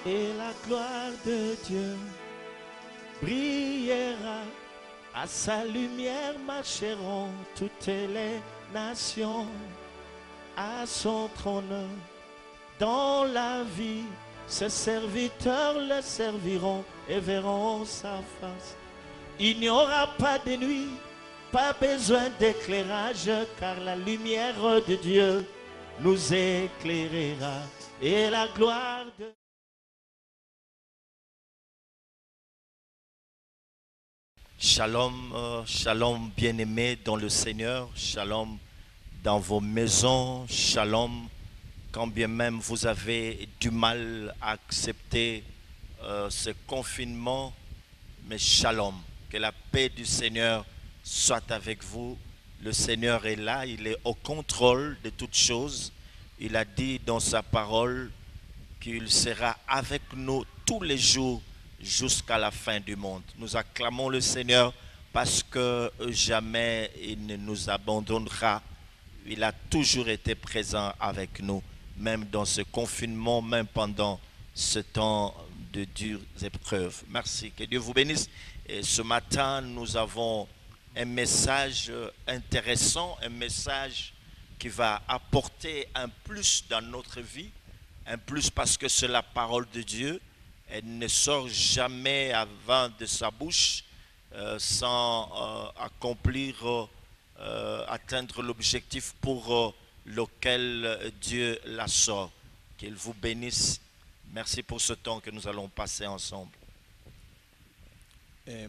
et la gloire de Dieu brillera. À sa lumière marcheront toutes les nations. À son trône, dans la vie, ses serviteurs le serviront et verront sa face. Il n'y aura pas de nuit, pas besoin d'éclairage, car la lumière de Dieu nous éclairera. Et la gloire de... Shalom, shalom bien-aimés dans le Seigneur, shalom dans vos maisons, shalom quand bien même vous avez du mal à accepter ce confinement, mais shalom, que la paix du Seigneur soit avec vous. Le Seigneur est là, il est au contrôle de toutes choses. Il a dit dans sa parole qu'il sera avec nous tous les jours jusqu'à la fin du monde. Nous acclamons le Seigneur parce que jamais il ne nous abandonnera. Il a toujours été présent avec nous, même dans ce confinement, même pendant ce temps de dures épreuves. Merci, que Dieu vous bénisse. Et ce matin, nous avons un message intéressant, un message qui va apporter un plus dans notre vie, un plus parce que c'est la parole de Dieu. Elle ne sort jamais avant de sa bouche sans atteindre l'objectif pour lequel Dieu la sort. Qu'il vous bénisse. Merci pour ce temps que nous allons passer ensemble.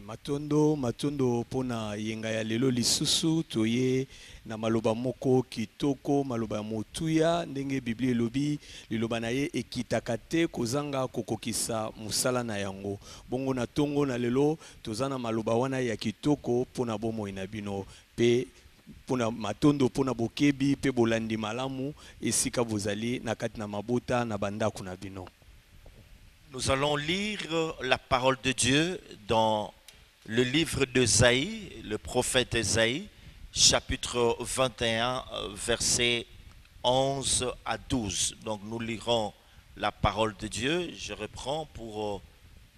Matondo pona yenga ya lelo lisusu toye na maloba moko kitoko maloba motuya ndenge Biblia elobi liloba na ye ekitaka te kozanga kokokisa musala na yango bongo na tongo na lelo tozana maloba wana ya kitoko pona bomoi na bino pe pona matondo pona bokebi pe bolandi malamu esika bozali na kati na mabota na bandako na bino. Nous allons lire la parole de Dieu dans le livre d'Ésaïe, le prophète Ésaïe, chapitre 21, versets 11 à 12. Donc nous lirons la parole de Dieu. Je reprends pour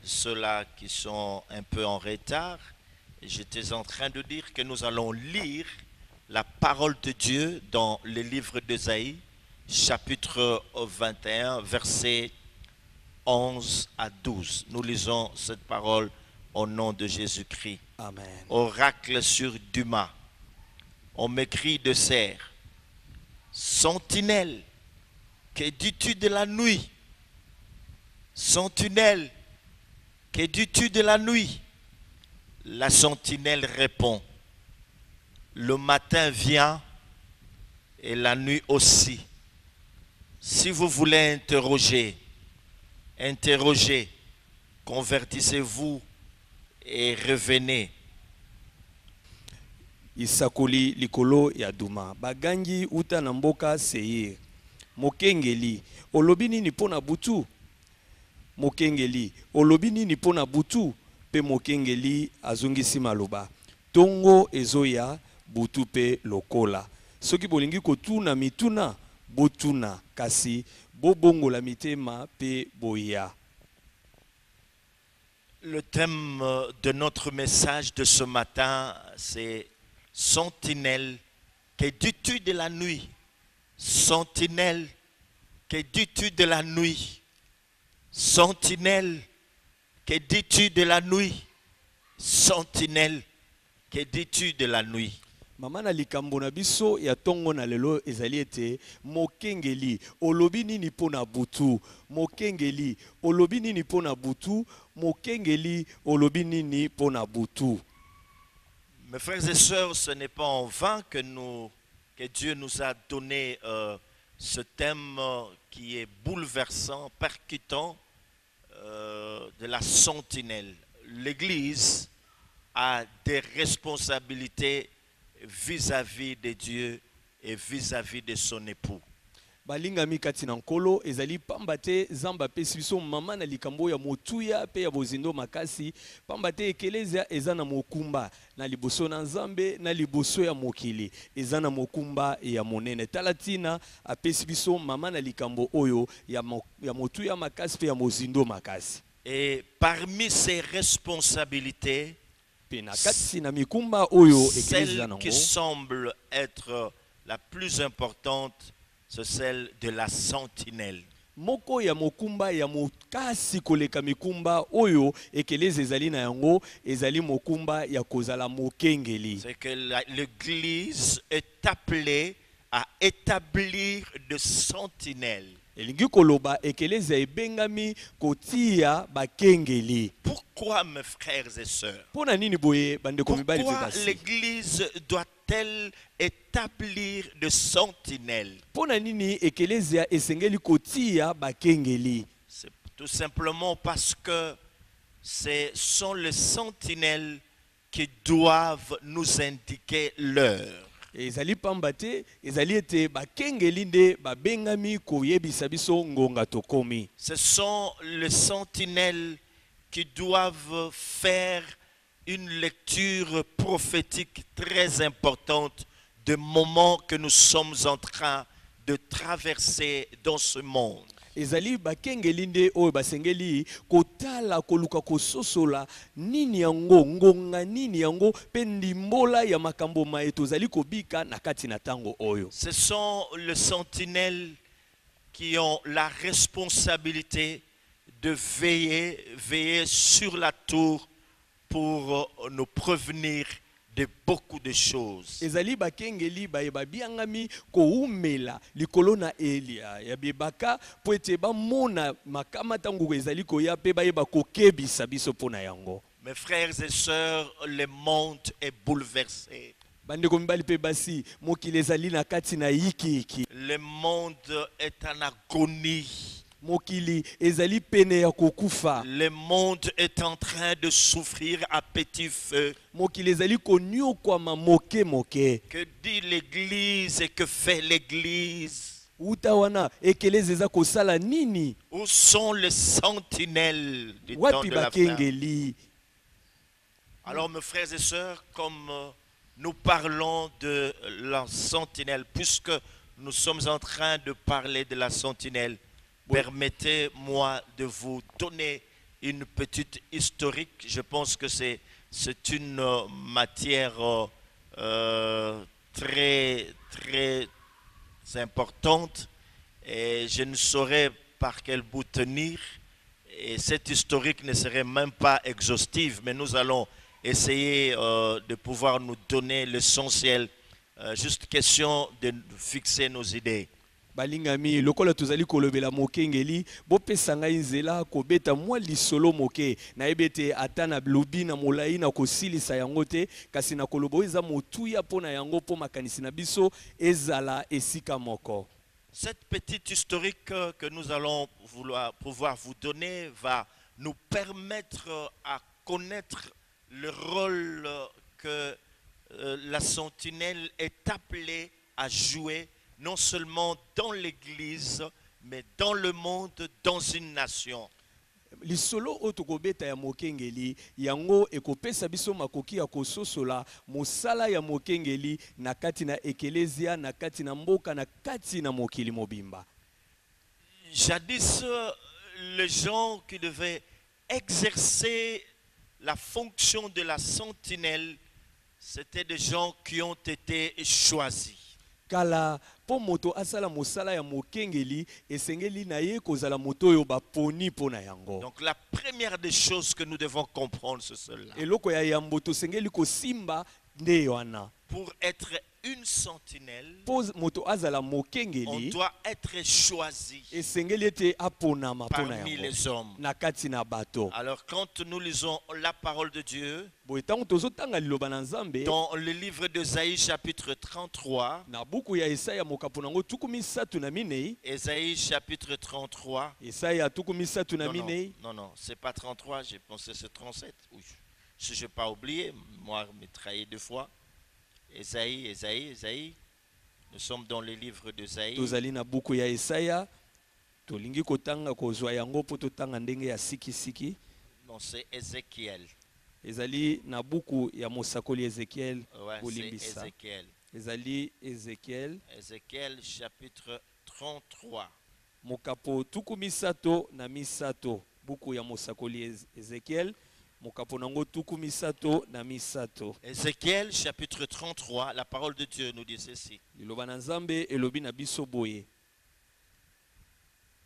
ceux-là qui sont un peu en retard. J'étais en train de dire que nous allons lire la parole de Dieu dans le livre d'Ésaïe, chapitre 21, versets 11 à 12. Nous lisons cette parole au nom de Jésus-Christ. Amen. Oracle sur Duma. On m'écrit de serre. Sentinelle, que dis-tu de la nuit? Sentinelle, que dis-tu de la nuit? La sentinelle répond. Le matin vient et la nuit aussi. Si vous voulez interrogez, convertissez-vous et revenez. Isakoli likolo ya Duma bagangi uta na mboka Seir mokengeli olobini ni pona butu mokengeli olobini ni pona butu pe mokengeli azungisi maloba tongo ezoya butu pe lokola soki bolingi kotuna mituna botuna kasi bobongola mitema pe boya. Le thème de notre message de ce matin, c'est Sentinelle, que dis-tu de la nuit? Sentinelle, que dis-tu de la nuit? Sentinelle, que dis-tu de la nuit? Sentinelle, que dis-tu de la nuit? Mama na likambo na biso ya tongo na lelo ezali ete mokengeli olobi nini pona butu mokengeli olobi nini pona butu mokengeli olobi nini pona butu. Mes frères et sœurs, ce n'est pas en vain que Dieu nous a donné ce thème qui est bouleversant, percutant, de la sentinelle. L'Église a des responsabilités vis-à-vis de Dieu et vis-à-vis de son époux. balingami kati na nkolo ezali pamba te zamba apesi biso mama na likambo ya motuya pe ya bozindo makasi pamba te ekelezia eza na mokumba na liboso na nzambe na liboso ya mokili eza na mokumba ya monene tala tina apesi biso mama na likambo oyo ya motuya makasi pe ya mozindo makasi. Et parmi ses responsabilités, pe na kati na mikumba oyo ekelezia celle nango qui semble être la plus importante, c'est celle de la sentinelle. moko ya mokumba ya mokasi koleka mikumba oyo ekeleze ezali na yango ezali mokumba ya kozala mokengeli. C'est que l'Église est appelée à établir de sentinelles. elingi koloba ekeleze ebengami kotia bakengeli. Pourquoi, mes frères et sœurs? Pona nini boye bandeko mibali Pourquoi basi? l'Église doit-elle établir de sentinelles? Pona nini ekelezia esengeli kotia bakengeli? C'est tout simplement parce que ce sont les sentinelles qui doivent nous indiquer l'heure. ezali pamba te ezali ete bakengeli nde babengami koyebisa biso ngonga tokomi. Ce sont les sentinelles qui doivent faire une lecture prophétique très importante du moment que nous sommes en train de traverser dans ce monde. ezali bakengeli nde oyo basengeli kotala koluka kososola nini yango ngonga nini yango pe ndimbola ya makambo maeto zali kobika na kati na tango oyo. Ce sont les sentinelles qui ont la responsabilité de veiller sur la tour pour nous prévenir de beaucoup de choses. ezali bakengeli bayeba biangami koumela likolo na elia ya bebaka po ete bamona makama tango ezali koya pe bayeba kokebisa biso mpona yango. Mes frères et sœurs, le monde est bouleversé. bandeko mibali pe basi mokili ezali na kati na yikiyiki. Le monde est en agonie. mokili ezali pene ya kokufa. Le monde est en train de souffrir à petit feu. mokili ezali koniokwama moke moke. Que dit l'Église et que fait l'Église? uta wana ekeleze eza kosala nini? Où sont les sentinelles du temps wapi de la fin? bakengeli? Alors mes frères et sœurs, comme nous parlons de la sentinelle, puisque nous sommes en train de parler de la sentinelle, permettez-moi de vous donner une petite historique. Je pense que c'est une matière très importante et je ne saurais par quel bout tenir. Et cette historique ne serait même pas exhaustive, mais nous allons essayer de pouvoir nous donner l'essentiel. Juste question de fixer nos idées. balingami lokola tozali kolobela mokengeli bopesa ngai nzela kobeta mwa lisolo moke nayebi ete ata na lobi na molai na kosilisa yango te kasi na koloba oyo eza motuya mpo na yango mpo makanisi na biso ezala esika moko. Cette petite historique que nous allons pouvoir vous donner va nous permettre à connaître le rôle que la sentinelle est appelée à jouer, non seulement dans l'Église, mais dans le monde, dans une nation. lisolo oyo tokobeta ya mokengeli yango ekopesa biso makoki ya kososola mosala ya mokengeli na kati na ekelezia na kati na mboka na kati na mokili mobimba. Jadis, les gens qui devaient exercer la fonction de la sentinelle, c'était des gens qui ont été choisis. Kala po moto asala mosala ya mokengeli esengeli na ye kozala moto oyo baponi po na yango. Donc la première des choses que nous devons comprendre, c'est cela. eloko ya yambo tosengeli kosimba nde wana. Pour être une sentinelle, po moto azala on mokengeli doit être choisi esengeli ete aponama po na parmi yango les hommes. na kati na bato. Alors quand nous lisons la parole de Dieu, boye ntango tozotanga liloba na nzambe dans le livre d'Ésaïe chapitre 33, na buku ya Esaya mokapo nango tuku misatu na minei. Ésaïe chapitre 33, Esaya tuku misatu na non, minei. non, c'est pas 33, j'ai pensé c'est 37. Oui. Si je n'ai pas oublié, moi, me trahir deux fois. Ésaïe. Nous sommes dans le livre d'Ésaïe. tozali na buku ya Esaya tolingi kotanga kozwa yango po totanga ndenge ya siki. Non, c'est Ézéchiel. Ezali na buku ya mosakoli Ezekiel Ouais, c'est kolimbisa. Ézéchiel. Ezali Ezekiel Ézéchiel chapitre 33. mokapo tuku misato na misato. Buku ya mosakoli Ezekiel mokapo nango tuku misato na misato. Ézéchiel chapitre 33, la parole de Dieu nous dit ceci. Liloba na Nzambe elobi na biso boye.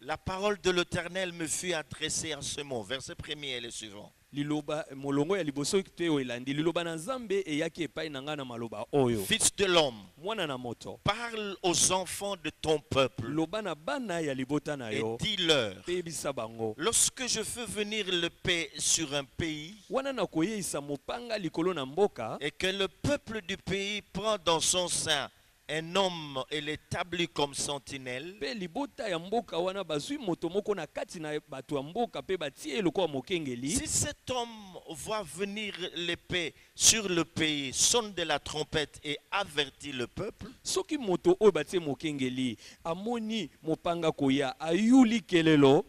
La parole de l'Éternel me fut adressée en ce mot. Verset 1er et le suivant. Liloba molongo ya liboso te o elandi liloba na Nzambe eyaki epai na nga na maloba oyo. Fils de l'homme, Mwana na moto. parle aux enfants de ton peuple Loba na bana ya libota na et yo. dis-leur, Pebisa bango. lorsque je fais venir le paix sur un pays Wana na koyeisa mopanga likolo na mboka. et que le peuple du pays prend dans son sein un homme et l'établit comme sentinelle, Pe libota ya mboka wana bazui moto moko na kati na bato ya mboka pe batie lokola mokengeli. si cet homme voit venir l'épée sur le pays, sonne de la trompette et avertit le peuple, Soki moto oyo batie mokengeli amoni mopanga koya ayuli kelelo.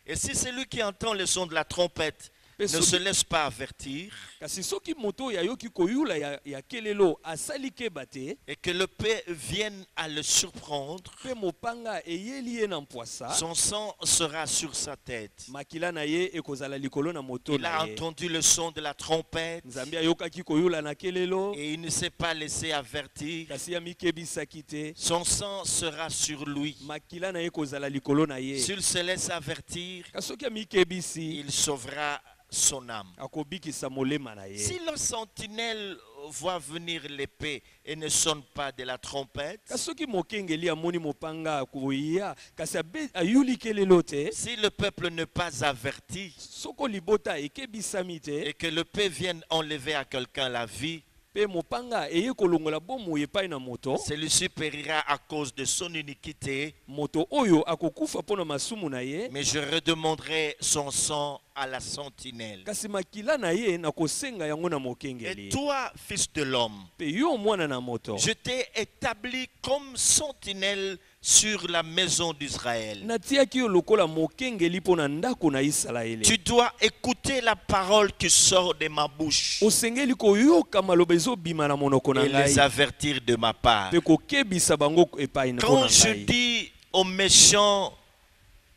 et si celui qui entend le son de la trompette ne se laisse pas avertir, Kasi soki moto ya yoki koyula ya kelelo asali ke bate. et que le paix vienne à le surprendre, Pe mopanga eyeli ye na mpwasa. son sang sera sur sa tête. Makila na ye ekozala likolo na moto Il a na ye. entendu le son de la trompette Nzambe ayokaki koyula na kelelo. et il ne s'est pas laissé avertir. Kasi ya mikebisaki te. Son sang sera sur lui. Makila na ye kozala likolo na ye. S'il se laisse avertir, Kasoki ya mikebisi il sauvera son âme. akobikisa molema na Si ye. le sentinelle voit venir l'épée et ne sonne pas de la trompette, Kasoki mokengeli amoni mopanga koya kasi ayuli kelelo te. si le peuple n'est pas averti Soko libota ekebisami te. et que le paix vienne enlever à quelqu'un la vie, Pe mopanga eye kolongola bomo epai na moto. celui-ci périra à cause de son iniquité, Moto oyo akokufa mpona masumu na ye. mais je redemanderai son sang à la sentinelle. Kasi makila na ye na kosenga yango na Et mokengeli. toi, fils de l'homme, Pe yo mwana na moto. je t'ai établi comme sentinelle sur la maison d'Israël. Natiaki yo lokola mokengeli mpona ndako na Isalaele. Tu dois écouter la parole qui sort de ma bouche Osengeli koyoka maloba ezobima na monoko na et les ngai. avertir de ma part. Pe kokebisa bango epai na Quand mpona je ngai. dis aux méchants,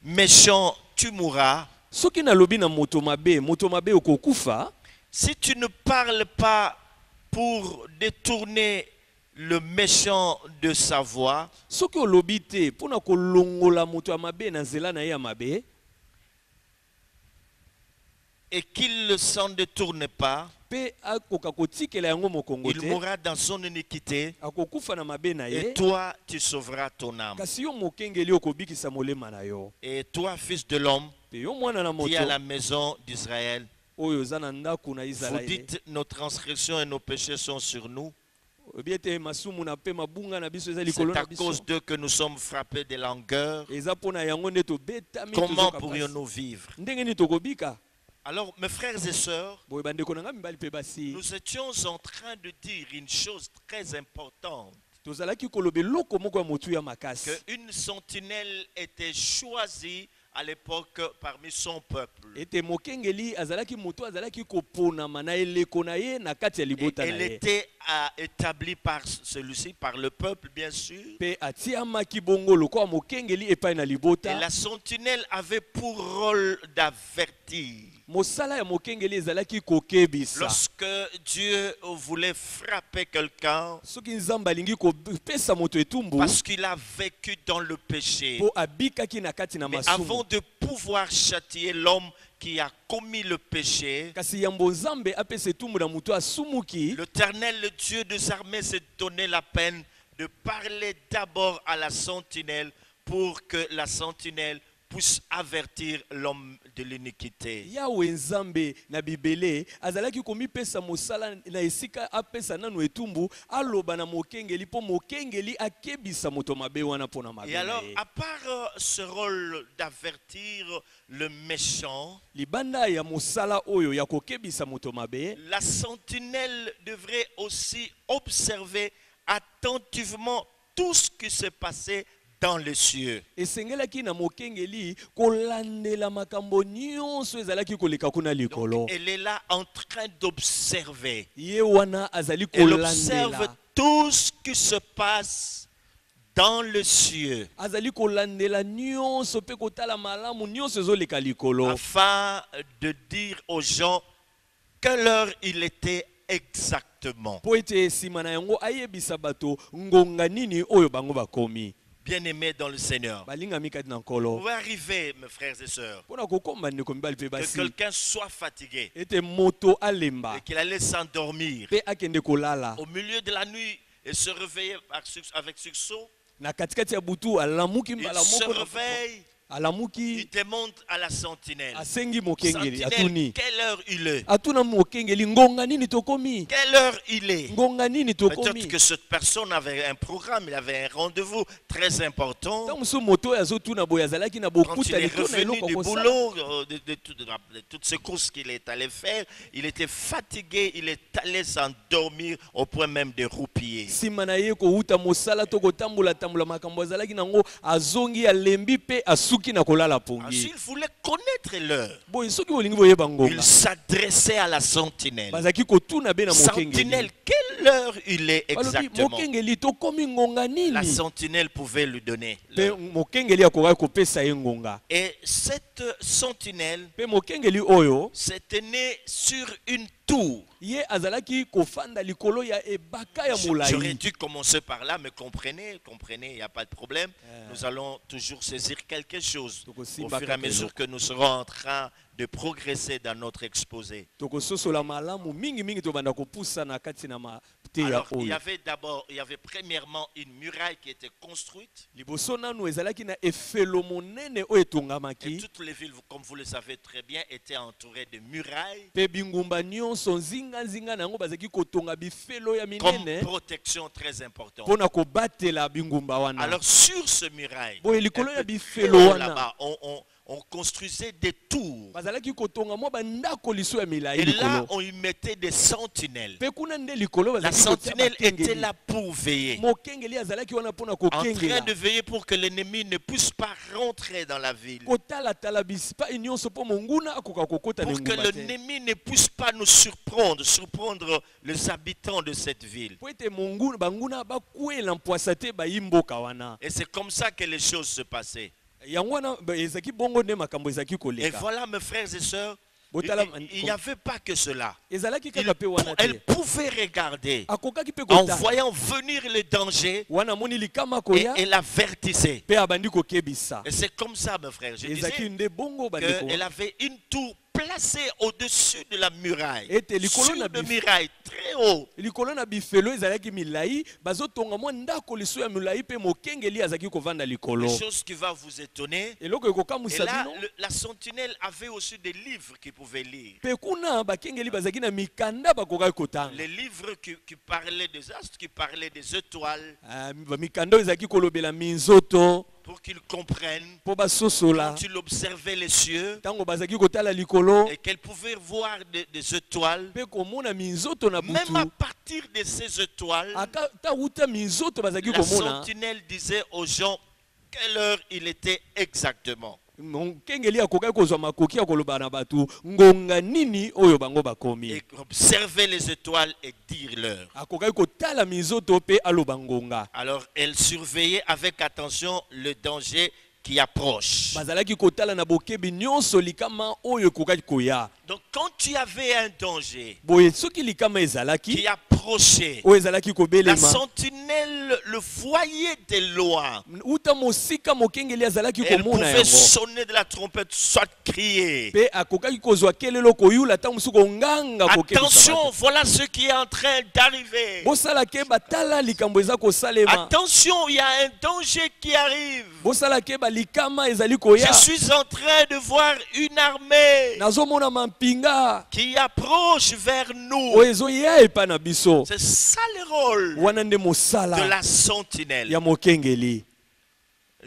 méchant, tu mourras, Soki nalobi na moto mabe okokufa. si tu ne parles pas pour détourner le méchant de sa voie, Soki olobi te mpona kolongola moto ya mabe na nzela na ye ya mabe. et qu'il ne s'en détourne pas, Pe akoka kotikela yango mokongo il te. mourra dans son iniquité, Akokufa na mabe na ye. et toi, tu sauveras ton âme. Kasi yo mokengeli okobikisa molema na yo. Et toi, fils de l'homme, Pe yo mwana na moto qui est à la maison d'Israël, oyo oza na ndako na vous Isalaele. dites, nos transgressions et nos péchés sont sur nous. Obiete masumu na pe mabunga na biso eza C'est likolo na à biso. cause d'eux que nous sommes frappés de langueur. Eza pona yango nde tobetami Comment tozoka pasi. pourrions-nous vivre? Ndenge nini tokobika? Alors, mes frères et sœurs, Boye bandeko na nga mibali pe basi. nous étions en train de dire une chose très importante, Tozalaki koloba eloko moko ya motu ya makasi. qu'une sentinelle était choisie à l'époque parmi son peuple. Ete mokengeli azalaki moto azalaki koponama na eleko na ye na kati ya Et libota na elle ye. était établie par celui-ci, par le peuple, bien sûr. Pe atiamaki bongo lokola mokengeli epai na Et libota. la sentinelle avait pour rôle d'avertir. Mosala ya mokengeli ezalaki kokebisa. Lorsque Dieu voulait frapper quelqu'un Soki nzambe alingi kopesa moto etumbu parce qu'il a vécu dans le péché, po abikaki na kati na mais masumu. avant de pouvoir châtier l'homme qui a commis le péché, Kasi yambo nzambe apesa etumbu na moto asumuki. l'Éternel, le Dieu des armées, s'est donné la peine de parler d'abord à la sentinelle pour que la sentinelle puisse avertir l'homme de l'iniquité. Yawe nzambe na bibele azalaki komipesa mosala na esika apesa nanu etumbu aloba na mokengeli po mokengeli akebisa moto mabe wana pona mabe. Et alors, à part ce rôle d'avertir le méchant, Libanda ya mosala oyo ya kokebisa moto mabe, la sentinelle devrait aussi observer attentivement tout ce qui s'est passé dans les cieux. esengelaki na mokengeli kolandela makambo nyonso ezalaki koleka kuna likolo. Donc, elle est là en train d'observer. Ye wana azali Elle observe kolandela. tout ce qui se passe dans les cieux Azali kolandela nyonso pe kotala malamu nyonso ezoleka likolo. afin de dire aux gens quelle heure il était exactement. Po ete nsima na yango ayebisa bato ngonga nini oyo bango bakomi. Bien-aimés dans le Seigneur, Balingami kati na vous nkolo. pouvez arriver, mes frères et sœurs, Pona kokomba ndeko mibali pe que basi. quelqu'un soit fatigué Ete moto alemba et qu'il allait s'endormir pe akende kolala. au milieu de la nuit et se réveiller avec sursaut. Na katikati ya butu alamuki Il mbala se moko. réveille, il Alamuki demande à la sentinelle. asengi mokengeli Sentinelle, atuni. quelle heure il est? Atuna mokengeli ngonga nini tokomi? Quelle heure il est? Ngonga nini Peut-être tokomi? que cette personne avait un programme, il avait un rendez-vous très important. Tango so moto azotuna boya zalaki na Quand il bokuta est litona revenu eloko du kosala. boulot, de toutes ces courses qu'il est allé faire, il était fatigué, il est allé s'endormir au point même de roupiller. Sima na ye kouta mosala to kotambola tambola makambo azalaki nango azongi alembi pe asuki na kolala pongi. Ensuite, il voulait connaître l'heure. Boye soki bolingi boyeba Il ngonga. s'adressait à la sentinelle. Bazaki kotuna be na Sentinelle, mokengeli. quelle heure il est Balobi exactement? mokengeli tokomi ngonga La nini? sentinelle pouvait lui donner Pe l'heure. mokengeli akoka kopesa ye ngonga. Et cette sentinelle Pe mokengeli oyo s'était née sur une tour. ye azalaki kofanda likolo ya ebaka ya J'aurais molai. dû commencer par là, mais comprenez, il n'y a pas de problème. Nous allons toujours saisir quelque chose Donc au aussi, fur et à mesure que nous serons en train de progresser dans notre exposé. Tokososola malamu mingi mingi tobanda kopusa na kati na mateya Alors, il y oyo. avait premièrement une muraille qui était construite. Liboso nanu ezalaki na efelo monene oyo Et etongamaki. toutes les villes, comme vous le savez très bien, étaient entourées de murailles Pe bingumba nyonso nzinga na yango bazaki kotonga bifelo ya comme minene protection très importante. mpona kobatela bingumba wana. Alors, sur ce muraille, Boye likolo un ya peu bifelo très haut wana là-bas, on construisait des tours. bazalaki kotonga mwa bandako liso ya milai Et là, likolo. on y mettait des sentinelles. Pe kuna nde likolo La bazalaki kotia sentinelle était bakengeli. là pour veiller, Mokengeli azalaki wana mpona en train kokengela. de veiller pour que l'ennemi ne puisse pas rentrer dans la ville, kotalatala bisipai nyonso mpo monguna akoka kokota na pour que engumba te. l'ennemi ne puisse pas nous surprendre les habitants de cette ville. Po ete banguna bakwela mpwasa te bayi mboka wana. Et c'est comme ça que les choses se passaient. Yango wana ezalaki bongo nde makambo ezalaki Et koleka. voilà, mes frères et sœurs, Botala- il n'y avait pas que cela. ezalaki kaka pe wana Elle te. pouvait regarder Akokaki pe en kota. voyant venir le danger Wana moni likama et koya elle avertissait. pe abandi kokebisa. Et c'est comme ça, mes frères. Je Ezalaki disais nde bongo bandeko. qu'elle avait une tour placée au-dessus de la muraille. Ete likolo Sur na de bif- muraille très haut. likolo na bifelo ezalaki milai bazotonga mwa ndako liso ya milai pe mokengeli azalaki kovanda likolo. Une chose qui va vous étonner. Eloko Et ekokamwisa là, bino. la sentinelle avait aussi des livres qu'il pouvait lire. Pe kuna bakengeli bazalaki na mikanda bakokaki kotanga. Les livres qui parlaient des astres, qui parlaient des étoiles, Mikanda ezalaki kolobela minzoto pour qu'ils comprennent. po basosola. Quand il observait les cieux Tango bazalaki kotala likolo et qu'elle pouvait voir des étoiles, pe komona minzoto na même butu. à partir de ces étoiles, Aka ta uta minzoto bazalaki la komona. sentinelle disait aux gens quelle heure il était exactement. Mokengeli akokaki kozwa makoki ya koloba na bato ngonga nini oyo bango bakomi. Et observer les étoiles et dire l'heure. Akokaki kotala minzoto pe aloba ngonga. Alors elle surveillait avec attention le danger qui approche. Bazalaki kotala na bokebi nyonso likama oyo ekokaki koya. Donc quand tu avais un danger Boye soki likama qui ezalaki approchait, oyo ezalaki la kobelema. sentinelle le voyait de loin. Uta mosika mokengeli azalaki Elle komona pouvait yango. sonner de la trompette, soit crier. Pe akokaki kozwa kelelo koyula ta mosuku nganga kokebisa Attention, bato. voilà ce qui est en train d'arriver. Bosala ke batala likambo eza kosalema. Attention, il y a un danger qui arrive. Bosala ke balikama ezali Je koya. suis en train de voir une armée Nazomona mampinga qui approche vers nous. oyo ezoya epa na biso. C'est ça le rôle Wana nde de mosala la sentinelle. ya mokengeli.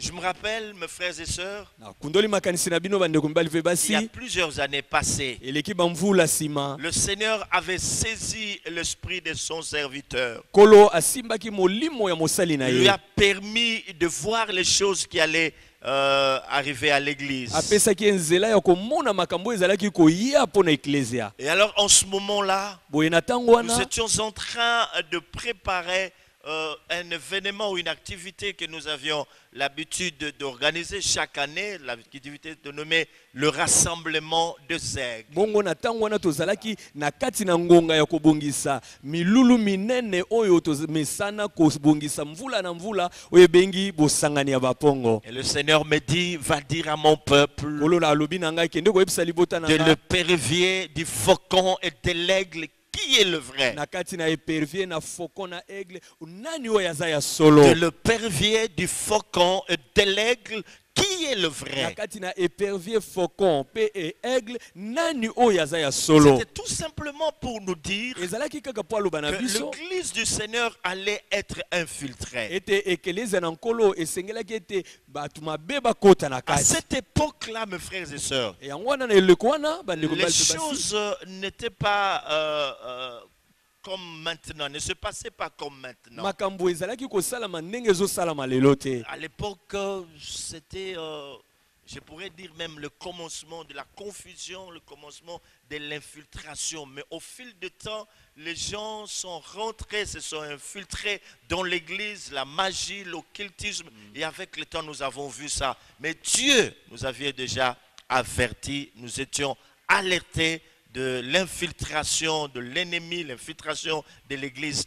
Je me rappelle, mes frères et sœurs, Na kundoli makanisi na bino bandeko mibali pe il y a basi. plusieurs années passées, Eleki bamvula sima. le Seigneur avait saisi l'esprit de son serviteur. Kolo asimbaki molimo ya mosali na Il lui ye. a permis de voir les choses qui allaient arriver à l'église. Apesaki enzela ya komona makambo ezalaki koya pona ecclesia. Et alors, en ce moment-là, Boye na tango nous wana étions en train de préparer un événement ou une activité que nous avions l'habitude d'organiser chaque année, l'activité dénommée le rassemblement des aigles. bongo na tango wana tozalaki na kati na ngonga ya kobongisa milulu minene oyo mesana kobongisa mvula na mvula oyo bengi bosangani ya bapongo. Et le Seigneur me dit, va dire à mon peuple Kolo na alobi na ngai kende koyebisa libota na de ngai le pérévier, du faucon et de l'aigle, qui est le vrai? na kati na épervier na faucon na aigle nani oyo aza ya solo. De le pérévier, du faucon et de l'aigle, qui est le Na vrai? kati na épervier faucon pe et aigle nani oyo aza ya solo. C'était tout simplement pour nous dire Ezalaki kaka po aloba na que biso l'église du Seigneur allait être infiltrée. ete ekelezia na nkolo esengelaki ete bato mabe bakota na À kati. cette époque-là, mes frères et sœurs, E yango wana na eleko wana bandeko les mibali pe basi, choses n'étaient pas comme maintenant, ne se passaient pas comme maintenant. makambo ezalaki kosalama ndenge ezosalama lelo te. À l'époque, c'était, je pourrais dire même le commencement de la confusion, le commencement de l'infiltration. Mais au fil du temps, les gens sont rentrés, se sont infiltrés dans l'église, la magie, l'occultisme. Et avec le temps, nous avons vu ça. Mais Dieu nous avait déjà avertis, nous étions alertés de l'infiltration de l'ennemi, l'infiltration de l'église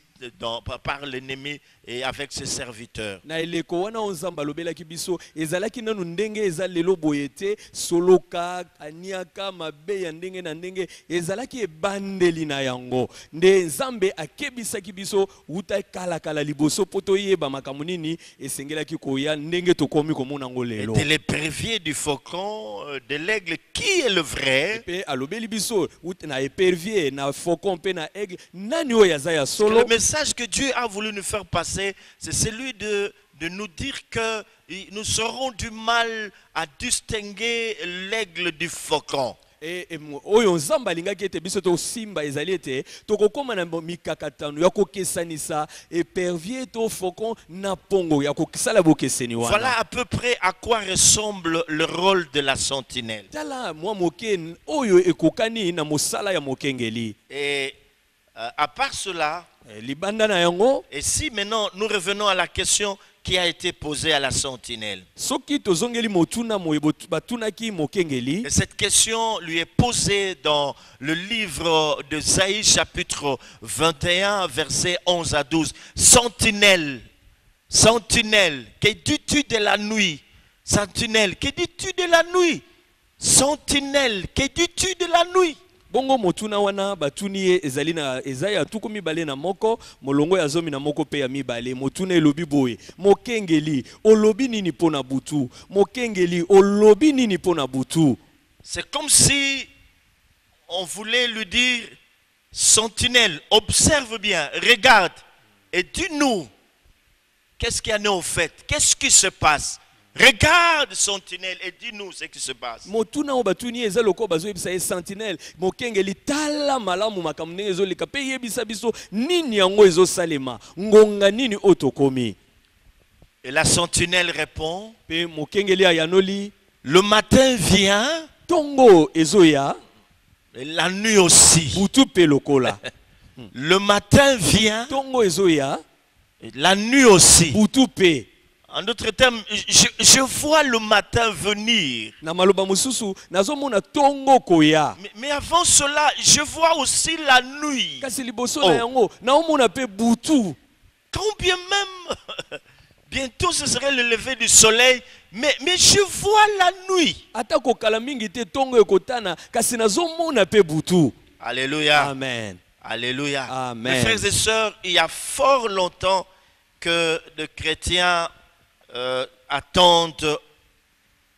par l'ennemi et avec ses serviteurs. Na eleko wana onzamba alobelaki biso ezalaki nanu ndenge eza lelo boye te soloka aniaka mabe ya ndenge na ndenge ezalaki ebandeli na yango nde nzambe akebisaki biso uta kala liboso po toyeba makambo nini esengelaki koya ndenge tokomi komona ngo Et lelo. de l'épervier, du faucon, de l'aigle, qui est le vrai? Pe alobeli biso uta na épervier na faucon pe na aigle nani oyo aza ya Que solo. le message que Dieu a voulu nous faire passer, c'est celui de nous dire que nous aurons du mal à distinguer l'aigle du faucon. Oyo nzamba alingaki ete biso tosimba ezali ete tokokoma na mikakatano ya kokesanisa épervier to faucon na pongo ya kokisala bokeseni wana. Voilà à peu près à quoi ressemble le rôle de la sentinelle. Tala mwa moke oyo ekokani na mosala ya mokengeli. Et à part cela, Libanda na yango et si maintenant nous revenons à la question qui a été posée à la sentinelle. soki tozongeli motuna moye batunaki mokengeli Et cette question lui est posée dans le livre de Isaïe chapitre 21 versets 11 à 12. Sentinelle, sentinelle, que dis-tu de la nuit? Sentinelle, que dis-tu de la nuit? Sentinelle, que dis-tu de la nuit? bongo motuna wana batuni ye ezali na ezaya tuku mibale na moko molongo ya zomi na moko pe ya mibale motuna elobi boye mokengeli olobi nini pona butu mokengeli olobi nini pona butu. C'est comme si on voulait lui dire, sentinelle, observe bien, regarde et dis-nous, qu'est-ce qu'il y en a au fait? Qu'est-ce qui se passe? Regarde, sentinelle, et dis-nous ce qui se passe. motuna o batuni ye eza loko bazoyebisa ye sentinelle mokengeli tala malamu makambo ndenge ezoleka pe yebisa biso nini yango ezosalema ngonga nini oyo tokomi. Et la sentinelle répond, Pe mokengeli ayanoli le matin vient, tongo ezoya et la nuit aussi. butu pe lokola. Le matin vient, Tongo ezoya et la nuit aussi. butu pe. En d'autres termes, je vois le matin venir. Na maloba mususu nazomona tongo koya. Mais avant cela, je vois aussi la nuit. Kasi liboso na yango naomona pe butu. Quand bien même, bientôt ce serait le lever du soleil, mais je vois la nuit. Ata kokala mingi te tongo ekotana kasi nazomona pe butu. Alléluia. Amen. Alléluia. Amen. Mes frères et sœurs, il y a fort longtemps que les chrétiens attendent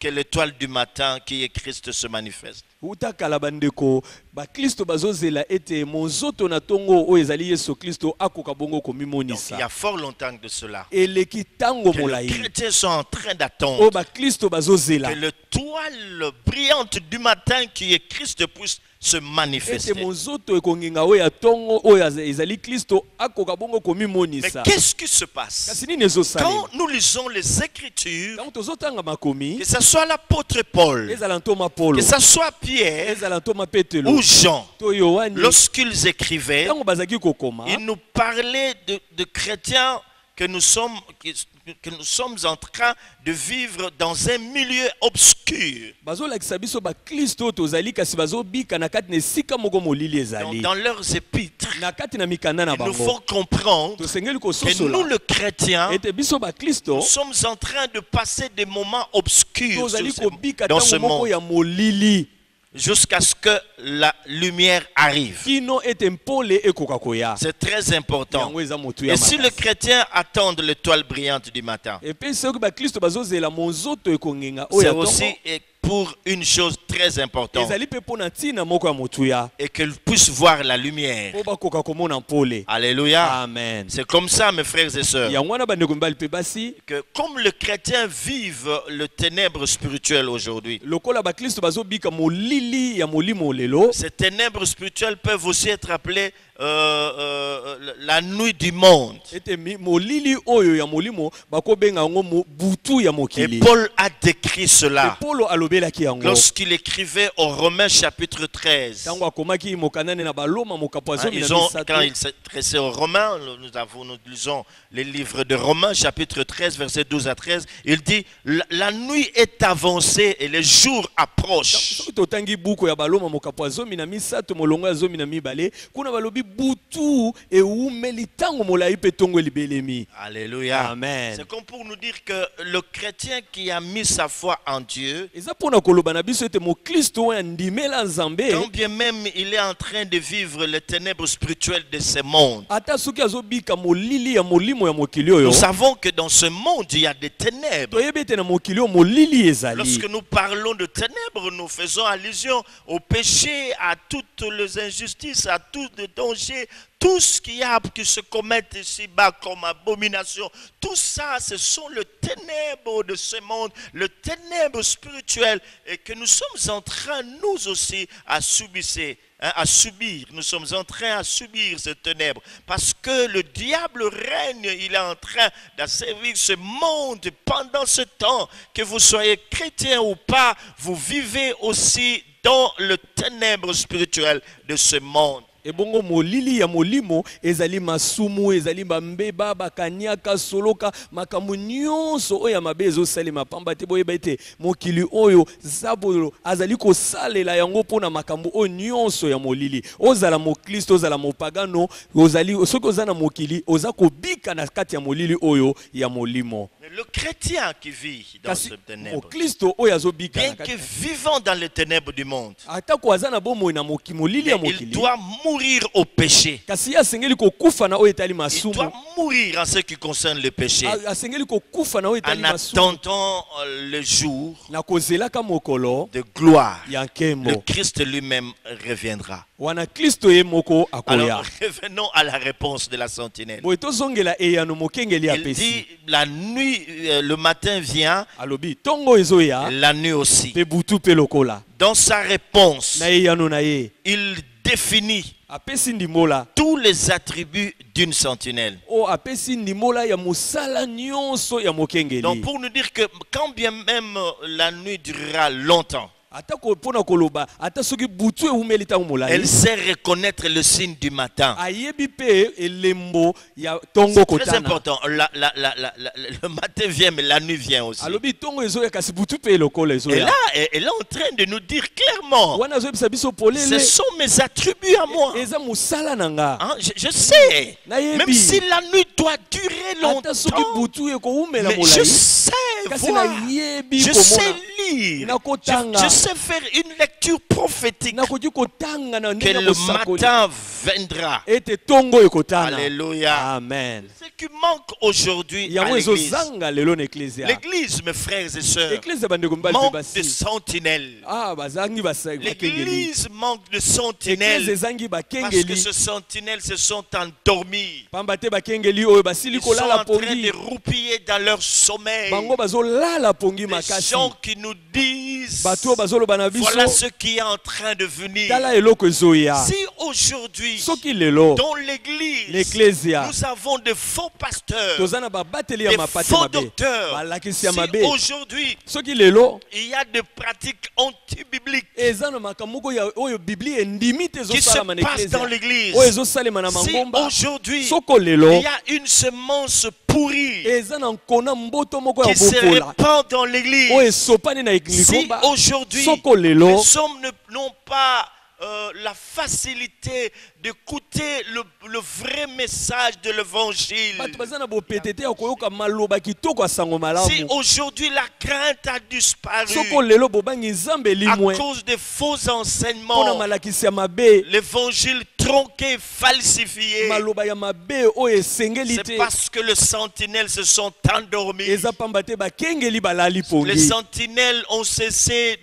que l'étoile du matin qui est Christ se manifeste. utakala bandeko ba Kristo bazozela ete monzoto na tongo o ezali Yesu Kristo akoka bongo Donc, il y komimonisa a fort longtemps de cela eleki tango que les molai chrétiens sont en train o d'attendre ba Kristo bazozela que l'étoile brillante du matin qui est Christ puisse se ete manifester. monzoto ekonginga o ya tongo o ezali Kristo akoka bongo Mais komimonisa qu'est-ce qui se passe kasi nini ezosala quand nous lisons les Écritures, tango tozotanga makomi que ce soit l'apôtre Paul, ezala ntoma Paulo que ce soit Pierre ezala ntoma Petelo ou Jean, to Yohani lorsqu'ils écrivaient, tango bazaki kokoma ils nous parlaient de chrétiens que nous sommes en train de vivre dans un milieu obscur. bazolakisa biso bakristo tozali kasi bazobika na kati na esika moko molili Donc, ezali dans leurs épîtres, na kati na mikanda na il nous bango faut comprendre tosengeli que nous, kososola le chrétien, ete biso bakristo nous sommes en train de passer des moments obscurs tozali kobika dans ce ntango moko monde ya molili jusqu'à ce que la lumière arrive. kino ete mpole ekoka koya C'est très important. yango eza motu ya Et si le makasi chrétien attend l'étoile brillante du matin, epe soki bakristo bazozela monzoto ekongenga oyo c'est ya tongo aussi pour une chose très importante, ezali mpe mpo na ntina moko ya motuya et qu'ils puissent voir la lumière. mpo bakoka komona mpole Alléluia. amen C'est comme ça, mes frères et sœurs, yango wana bandeko mibali mpe basi que comme le chrétien vive le ténèbre spirituel aujourd'hui, lokola bakristo bazobika molili ya molimo lelo ces ténèbres spirituelles peuvent aussi être appelées la nuit du monde. ete molili oyo ya molimo bakobenga yango butu ya Et mokili Paul a décrit cela polo alobelaki yango lorsqu'il écrivait au Romains chapitre 13. ntango akomaki mokanane na baloma mokapo ya zomi na Quand il misato s'adressait aux Romains, nous lisons les livres de Romains chapitre 13 versets 12 à 13, il dit la nuit est avancée et les jours approchent. soki totangi buku ya baloma mokapo ya zomi na misato molongo ya zomi na mibale kuna balobi butu eumeli ntango molai mpe ntongo elibelemi Alléluia. amen C'est comme pour nous dire que le chrétien qui a mis sa foi en Dieu, eza mpona koloba na biso ete mokristo oyo andimela nzambe quand bien même il est en train de vivre les ténèbres spirituelles de ce monde, ata soki azobika molili ya molimo ya mokili oyo nous savons que dans ce monde, il y a des ténèbres. toyebi ete na mokili oyo molili ezali Lorsque nous parlons de ténèbres, nous faisons allusion au péché, à toutes les injustices, à tous les dangers, tout ce qu'il y a qui se commettent ici-bas comme abomination. Tout ça, ce sont les ténèbres de ce monde, les ténèbres spirituelles, et que nous sommes en train, nous aussi, à subir. Nous sommes en train à subir ces ténèbres. Parce que le diable règne, il est en train d'asservir ce monde pendant ce temps. Que vous soyez chrétien ou pas, vous vivez aussi dans le ténèbre spirituel de ce monde. ebongo molili ya molimo ezali masumu ezali bambeba bakaniaka soloka makambo nyonso oyo ya mabe ezosalema pamba te boyeba ete mokili oyo zabolo azali kosalela yango mpona makambo oyo nyonso ya molili ozala mokristo ozala mopagano ozali soki oza na mokili oza kobika na kati ya molili oyo ya molimo Le chrétien qui vit dans ce ténèbre, mokristo oyo azobika bien na que kati vivant dans les ténèbres du monde, atako aza na bomoi na molili ya mais il mokili doit mourir au péché. kasi asengeli kokufa na oyo etali Il masumu doit mourir en ce qui concerne le péché. asengeli kokufa na oyo etali En masumu attendant le jour na kozelaka mokolo de gloire, ya le nkembo Christ lui-même reviendra. wana kristo ye moko akoya Alors, revenons à la réponse de la sentinelle. boye tozongela eyano mokengeli Il apesi dit, la nuit, le matin vient, alobi ntongo ezoya la nuit aussi. mpe butu mpe lokola Dans sa réponse, na eyano na ye il définit apesi ndimbola tous les attributs d'une sentinelle. o apesi ndimbola ya mosala nyonso ya mokengeli Donc pour nous dire que quand bien même la nuit durera longtemps, atako mpona koloba ata soki butu eumeli ntango molai elle sait reconnaître le signe du matin. ayebi mpe elembo ya ntongo C'est très kotana important. Le matin vient, mais la nuit vient aussi. alobi ntongo ezoya kasi butu mpe lokola Et ezoya là, elle est en train de nous dire clairement, wana azoyebisa biso ce polele sont mes attributs à moi. eza mosala na nga Hein, je sais, nayebi même si la nuit doit durer ata soki longtemps, butu ekoumela mais je molai sais kasi voir, nayebi je komona sais lire. Nakotanga. Je sais faire une lecture prophétique. nakoki kotanga na Que ndenge le kosakoli. matin viendra. Ete tongo ekotana. Alléluia. Amen. Ce qui manque aujourd'hui à yango l'église. ezozanga lelo na eklezia. L'église, mes frères et sœurs, Eklezia bandeko mibali pe manque de basi. sentinelles. Bazangi bakengeli. L'église manque de Eklezia sentinelles. ezangi Parce que bakengeli. ces sentinelles se sont endormis. Pamba te bakengeli oyo basili Ils sont kolala en train pongi. de roupiller dans leur sommeil. Bango bazolala pongi Les makasi. gens qui nous disent, Bato oyo bazoloba na biso. voilà ce qui est en train de venir. Tala eloko ezoya. Si aujourd'hui, Soki lelo. dans l'église, L'Ecclésia. nous avons de faux pasteurs, Toza na babateli ya des mapati faux mabe. docteurs, Balakisi ya si mabe. aujourd'hui, Soki lelo. il y a des pratiques anti-bibliques Eza na makambo oyo Biblia endimi te qui se ezosalama na passent dans eklezia. l'église, Oyo ezosalema na si mangomba. aujourd'hui, Soko lelo. il y a une semence pourrie Eza na nkona mboto moko ya qui se bokola. répand dans l'église, Oyo esopani na si likomba. aujourd'hui, Soko lelo. les hommes n'ont pas la facilité d'écouter le vrai message de l'évangile. Bato baza na bopetete ya koyoka maloba kitoko ya sango Si malamu. aujourd'hui la crainte a disparu Soko lelo bobangi nzambe à limwe. cause des faux Pona enseignements, malakisi ya mabe. l'évangile tronqué, falsifié, Maloba ya mabe oyo esengeli c'est te. parce que les sentinelles se sont endormis. Eza pamba te bakengeli balali Les pongi. sentinelles ont cessé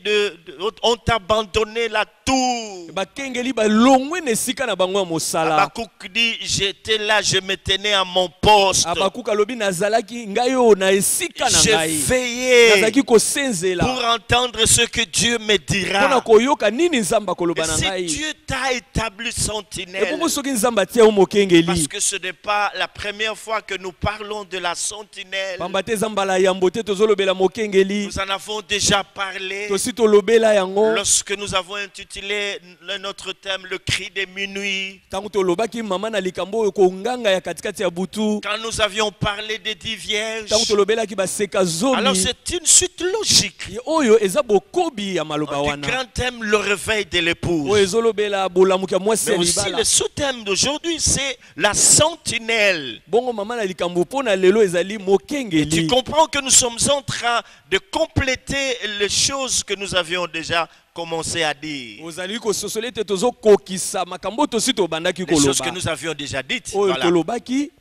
ont abandonné la tour. Bakengeli balongwe na esika na bango ya mosala. Habakkuk dit, j'étais là, je me tenais à mon poste. Habakuk alobi nazalaki ngai oyo na esika na J'ai ngai. veillé Nazalaki kosenzela. pour entendre ce que Dieu me Pona dira. koyoka nini nzambe akoloba Et na si ngai. Dieu t'a établi sentinelle, Ebongo soki nzambe atia yo mokengeli. parce que ce n'est pas la première fois que nous parlons de la sentinelle. Pamba te zambala yambo te tozolobela mokengeli. Nous en avons déjà parlé Tosi tolobela yango. lorsque nous avons intitulé notre thème le cri des minuit. Tango tolobaki mama na likambo oyo konganga ya katikati ya butu. Quand nous avions parlé des 10 vierges, Tango tolobelaki baseka alors zomi. c'est une suite logique Oyo eza bokobi ya maloba du wana. grand thème le réveil de Oyo l'épouse. ezolobela bolamuki ya mwasi Mais ya aussi libala. le sous-thème d'aujourd'hui c'est la sentinelle. Bongo mama na likambo pona lelo ezali Tu mokengeli. comprends que nous sommes en train de compléter les choses que nous avions déjà commencé à dire. Ozali kososole te tozokokisa makambo tosi tobandaki Les choses que koloba. nous avions déjà dites. Oyo Voilà. tolobaki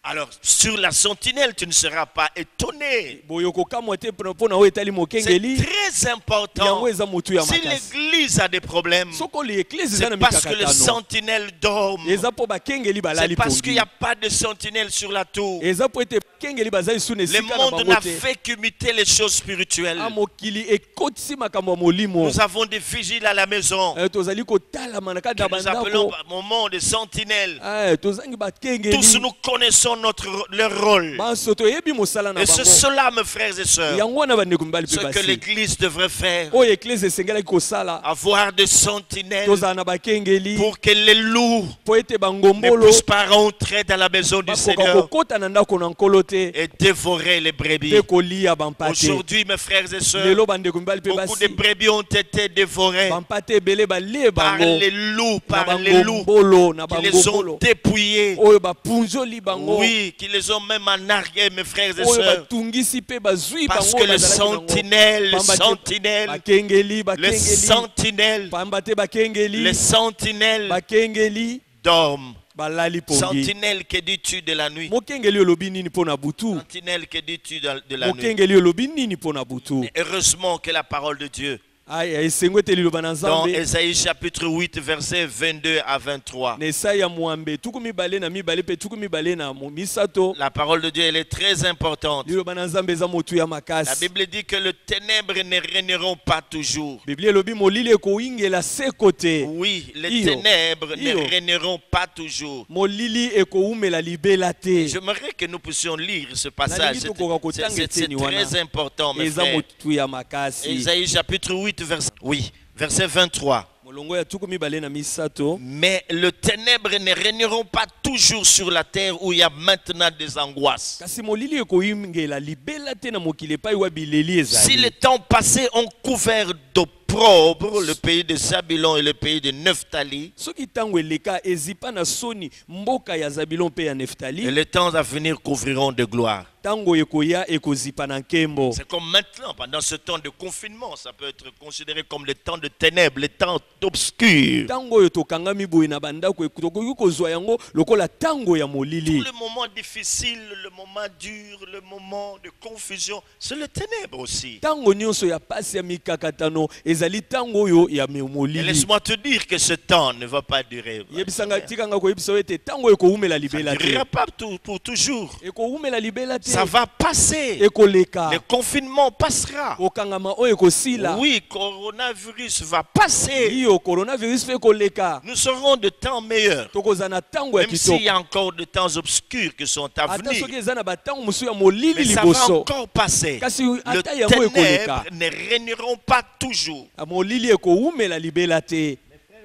Alors, sur la sentinelle, tu ne seras pas étonné. boyoko kamwa te pona oyo etali C'est mokengeli. très important. Yango eza motu ya Si makasi. l'église a des problèmes, Soko li eklise eza na c'est parce que les mikakatano. sentinelles dorment. Eza po bakengeli C'est balali parce qu'il pongi. n'y a pas de sentinelles sur la tour. Eza po ete bakengeli bazali suna Le esika na monde bango n'a te. fait qu'imiter les choses spirituelles. Mokili ekotisi makambo ya molimo. Nous avons des vigiles à la maison. Tozali kotalama na kati Que ya nous appelons bandako. par moment des sentinelles. Tozangi Tous bakengeli. nous connaissons leur rôle. Banso toyebi mosala na Et c'est bango. cela, mes frères et sœurs, Yango wana bandeko mibali ce pe que basi. l'église devrait faire. Oyo eklise esengelaki kosala. Avoir des sentinelles Tozala na bakengeli. pour que les loups Po ete ne bangombolo. puissent pas rentrer dans la maison du Bakoka Seigneur kokota na ndako na nkolo te. et dévorer les brebis. Te kolia bampate. Aujourd'hui, mes frères et sœurs, Lelo bandeko mibali pe beaucoup de basi. brebis ont été dévorées Bampate ebele balie par bango. les loups, Na par les loups bangombolo. Na qui les ont bangombolo. dépouillés. Oyo bapunzoli bango. Oui, qui les ont même en arrière, mes frères et Oyo sœurs. batungisi pe bazwi bango. Parce que les bazalaki nango. sentinelles, les Pamba te sentinelles, bakengeli les bakengeli. sentinelles, Pamba te bakengeli. les sentinelles Bakengeli dorment. balali pongi. Sentinelle, que dis-tu de la nuit? Mokengeli olobi nini pona butu? Sentinelle, que dis-tu de la nuit? Mokengeli olobi nini pona butu? Et heureusement que la parole de Dieu, Aya esengwete liloba na dans Nzambe. Ésaïe chapitre 8, versets 22 à 23, Na Esaya mwambe tukumi bale na mibale pe tukumi bale na misato. la parole de Dieu, elle est très importante. Liloba na Nzambe eza motu ya La makasi. Bible dit que les ténèbres ne régneront pas toujours. Biblia elobi molili ekoingela se kote. Oui, les Iyo. ténèbres Iyo. ne régneront pas toujours. Molili ekoumela libela te. J'aimerais que nous puissions lire ce passage. Nalingi tokoka kotanga C'est eteni wana. très important, mes Eza frères. motu ya makasi. Ésaïe chapitre 8, verset 23. Molongo ya tukumi bale na misato. Mais les ténèbres ne régneront pas toujours sur la terre où il y a maintenant des angoisses. Kasi molili ekoingela libela te na mokili epai wa bileli Si ezali. les temps passés ont couvert d'opprobre le pays de Zabulon et le pays de Nephtali, Soki tango eleka ezipa na soni mboka ya Zabilon pe ya et Neftali. les temps à venir couvriront de gloire. tango ekoya ekozipa na nkembo. C'est comme maintenant, pendant ce temps de confinement, ça peut être considéré comme le temps de ténèbres, le temps obscur. Tango oyo tokangami boye na bandako tokoki kozwa yango lokola tango ya molili. Tout le moment difficile, le moment dur, le moment de confusion, c'est le ténèbre aussi. Tango nyonso ya pasi ya mikakatano ezali tango oyo ya molili. Et laisse-moi te dire que ce temps ne va pas durer. Yebisanga tikanga koyebisa ete tango ekoumela libela Ça ne te. durera pas pour toujours. Ekoumela libela te. Ça va passer. Ekoleka. Le confinement passera. Okangama oyo ekosila. Oui, coronavirus va passer. Iyo coronavirus fe koleka. Nous serons de temps meilleurs. Tokozana tango ya Même s'il y kitoko. a encore de temps obscurs qui sont à Ata venir. soki ezana batango musu ya molili Mais ça va liboso. encore passer. Kasi Les ata yango ekoleka. ténèbres ne régneront pas toujours. Molili ekoumela libela te.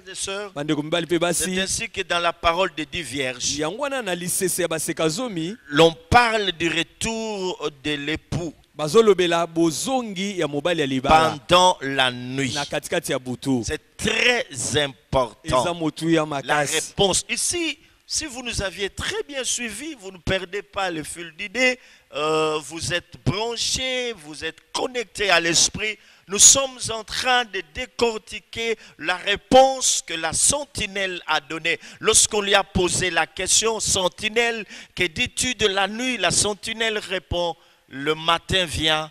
Frères et sœurs, Bandeko mibali pe c'est basi. ainsi que dans la parole des 10 vierges, Yango wana na lisese ya baseka zomi. l'on parle du retour de l'époux Bazolobela bozongi ya mobali ya libala. pendant la nuit. Na katikati ya butu. C'est très Eza important. motu ya La makasi. réponse ici, si vous nous aviez très bien suivis, vous ne perdez pas le fil d'idée, vous êtes branchés, vous êtes connectés à l'esprit. Nous sommes en train de décortiquer la réponse que la sentinelle a donnée. Lorsqu'on lui a posé la question, sentinelle, que dis-tu de la nuit? La sentinelle répond, le matin vient,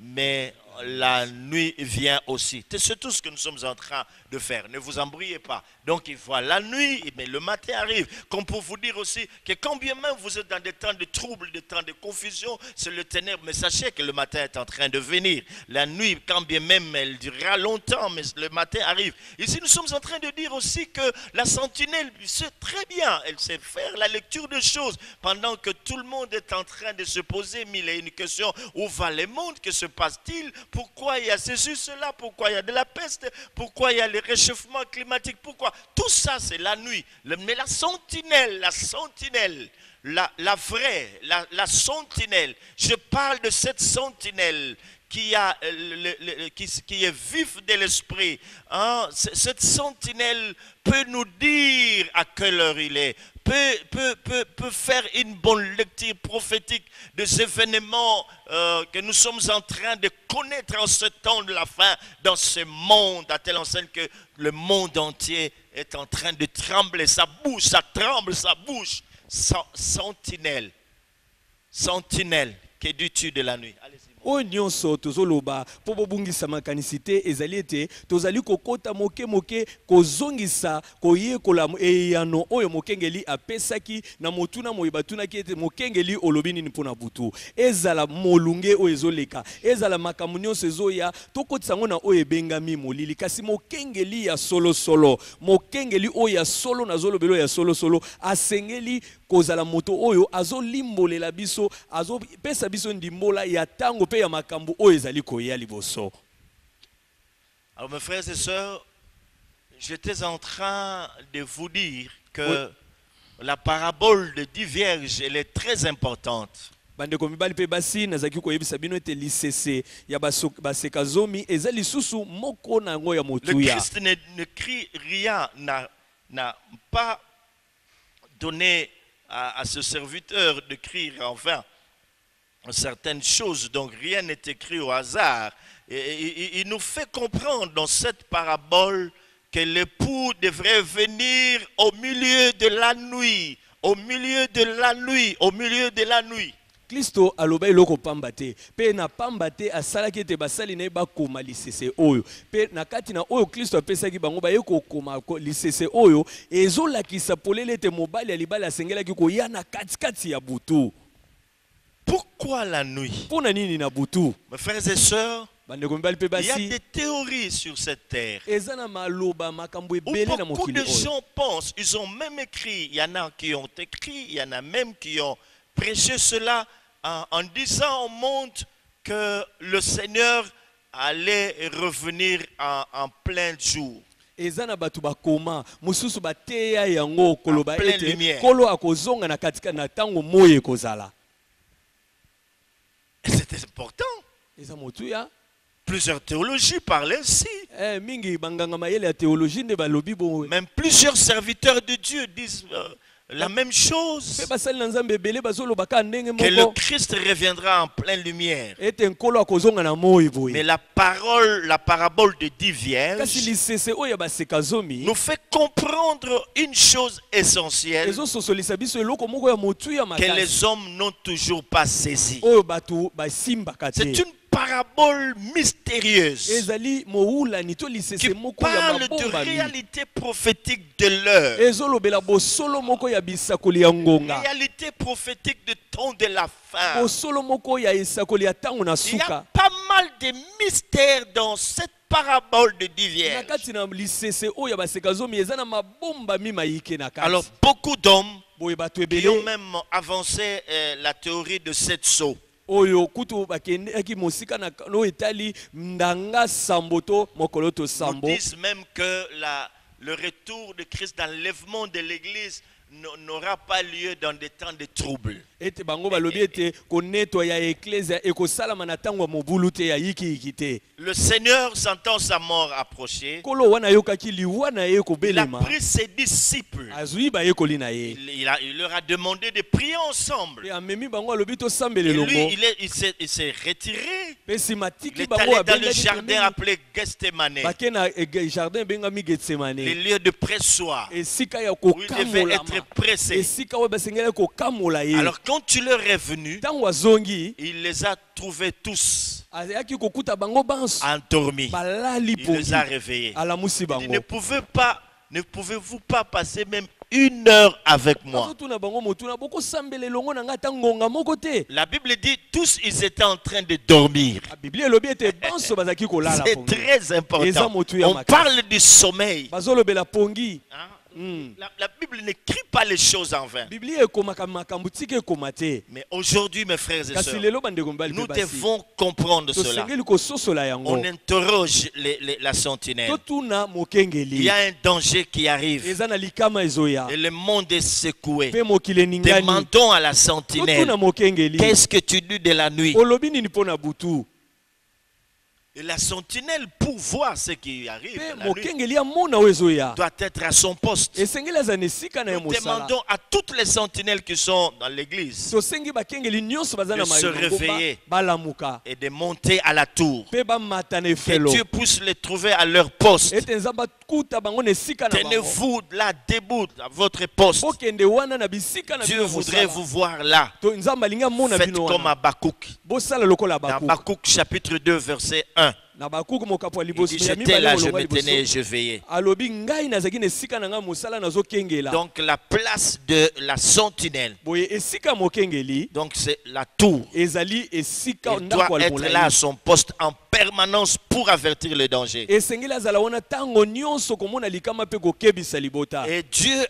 mais la nuit vient aussi. C'est tout ce que nous sommes en train de faire. Ne vous embrouillez pas. Donc il voit la nuit, mais le matin arrive. Comme pour vous dire aussi que quand bien même vous êtes dans des temps de troubles, des temps de confusion, c'est le ténèbre. Mais sachez que le matin est en train de venir. La nuit, quand bien même elle durera longtemps, mais le matin arrive. Ici nous sommes en train de dire aussi que la sentinelle sait très bien, elle sait faire la lecture des choses. Pendant que tout le monde est en train de se poser mille et une questions. Où va le monde? Que se passe-t-il? Pourquoi il y a ceci, cela? Pourquoi il y a de la peste? Pourquoi il y a le réchauffement climatique? Pourquoi? Tout ça, c'est la nuit. Mais la sentinelle, la vraie, la sentinelle, je parle de cette sentinelle qui est vif de l'esprit. Hein? Cette sentinelle peut nous dire à quelle heure il est, peut faire une bonne lecture prophétique des événements que nous sommes en train de connaître en ce temps de la fin, dans ce monde, à telle enseigne que le monde entier est en train de trembler. Ça bouge, ça tremble, ça bouge. Sentinelle, que dis-tu de la nuit? Allez-y. Oyo nyonso tozoloba po bobungisa makanisi te ezali ete tozali kokota moke kozongisa koyekola eyano oyo mokengeli apesaki na motuna moyeba tunaki ete mokengeli olobi nini mpona butu ezala molunge oyo ezoleka ezala makambo nyonso ezoya tokotisa ngo na oyo ebengami molili kasi mokengeli ya solosolo mokengeli oyo ya solo nazolobelo ya solosolo asengeli kozala moto oyo azolimbolela biso azopesa biso ndimbola ya tango pe ya makambo oyo ezali koya liboso. Alors mes frères et sœurs, j'étais en train de vous dire que la parabole de 10 vierges, elle est très importante. Bandeko mibali pe basi nazaki koyebisa bino ete lisese ya baseka zomi eza lisusu moko na ngo ya Le motuya. Christ ne crie rien, n'a pas donné à ce serviteur de crier en vain certaines choses, donc rien n'est écrit au hasard. Et il nous fait comprendre dans cette parabole que l'époux devrait venir au milieu de la nuit, au milieu de la nuit, au milieu de la nuit. Kristo aloba eloko pamba te pe na pamba te asalaki ete basali na ye bakoma lisese oyo pe na kati na oyo Kristo apesaki bango baye kokoma lisese oyo ezolakisa polele ete mobali ya libala asengelaki koya na katikati ya butu. Pourquoi la nuit? Mpona nini na butu? Mes frères et sœurs, Bandeko mibali pe il y a basi des théories sur cette terre. eza na maloba makambo Où ebele na beaucoup mokili de oyo. gens pensent, ils ont même écrit, il y en a qui ont écrit, il y en a même qui ont prêché cela en disant au monde que le Seigneur allait revenir en plein jour. Eza na batu bakoma mususu bateya yango koloba En pleine ete lumière. kolo akozonga na katika na tango moye kozala. Et c'était important. Eza motuya Plusieurs théologies parlent ainsi. mingi banganga mayele ya théologie nde balobi bo. Même plusieurs serviteurs de Dieu disent la même chose. Pe basali na Nzambe ebele bazolobaka ndenge Que le moko. Christ reviendra en pleine lumière. Ete nkolo akozonga na moi boye. Mais la parabole de 10 Kasi vierges lisese oyo ya baseka zomi nous fait comprendre une chose essentielle ezososolisa biso eloko moko ya motuya que makasi les hommes n'ont toujours pas saisi. oyo bato basimbaka te. C'est une parabole mystérieuse Ezali moulani to qui lisese moko ya parle de mabomba mi. réalité prophétique de l'heure, Ezolobela bosolo moko ya bisakoli ya ngonga. réalité prophétique du temps de la fin. Bosolo moko ya esakoli ya tango na Il y a suka. pas mal de mystères dans cette parabole de 10 Na vierges. kati na lisese oyo ya baseka zomi eza na mabomba mi mayike na Alors kati. beaucoup d'hommes Boye bato qui ont ebele même avancé la théorie de 7 sceaux. oyo kutu bakendeki mosika na no etali ndanga sambo to mokolo to Nous sambo. disent même que le retour de Christ dans l'enlèvement de l'église n'aura pas lieu dans des temps de troubles. Ete bango balobi ete konetwa ya eklesia ekosalama na tango ya mobulu te ya yiki te. Le Seigneur, sentant sa mort approcher, Kolo wana yokaki liwa na ye il a kobelema. pris ses disciples. Azui ba yekoli na ye. Il leur a demandé de prier ensemble. Pe amemi bango alobi to sambele Et lui, longo. il s'est retiré. Pe Il simatiki est bango allé dans le abendaki jardin pembeni. appelé Gethsemane, Bake na jardin bengami les Getsemane. lieux de pressoir, Esika ya où il devait kokamolama. être pressé. Esika oyo basengeli kokamola ye. Alors quand tu leur es venu, Tango azongi il les a trouvés tous azaki kokuta bango banso. endormis. Balali Il les pongi. a réveillés. Alamusi Il dit, bango. ne pouvez-vous pas passer même 1 heure avec moi? Azotuna bango motuna boko sambele longo na ngata ngonga moko te. La Bible dit tous ils étaient en train de dormir. La Bible elobi ete banso bazaki kolala C'est pongi. très Eza important. motu ya On makasi. parle du sommeil. Bazolobela pongi. Hein? Mm. La Bible n'écrit pas les choses en vain. Biblia ekomaka makambo tika ekoma te. Mais aujourd'hui, mes frères et Kasi sœurs, lelo bandeko mibali nous pe basi. devons comprendre cela. Tosengeli kososola yango. On interroge la sentinelle. Totuna Il mokengeli. y a un danger qui arrive Eza na likama ezoya. et le monde est secoué. Pe mokili eningani. Demandons à la sentinelle, Totuna mokengeli. qu'est-ce que tu dis de la nuit? Olobi nini pona butu. Et la sentinelle, pour voir ce qui arrive Pe la nuit, mokengeli amona oyo ezoya. doit être à son poste. Esengeli aza na esika na ye Nous mosala. demandons à toutes les sentinelles qui sont dans l'église Tosengi bakengeli nyonso baza na de se réveiller. balamuka. et de monter à la tour. Pe bamata na Que efelo. Dieu puisse les trouver à leur poste. Ete nzamba kuta bango na esika na bango. Tenez-vous là debout à votre poste. Bokende wana na bisika na Dieu bino voudrait mosala. vous voir là. To nzamba alingi amona Faites bino comme wana. Habakkuk. Bosala lokola Dans Habakkuk. Habakkuk chapitre 2 verset 1. Na Habakkuk mokapo Il liboso dit, ya j'étais là, je molongo me tenais et liboso. je veillais. Alobi ngai nazaki na esika na ngai mosala nazokengela. Donc la place de la sentinelle, Boye esika mokengeli donc c'est la tour. ezali esika Il doit ndako ya être là à molai. son poste en permanence pour avertir le danger. Esengeli azala wana tango nyonso komona likama pe kokebisa libota. Et Dieu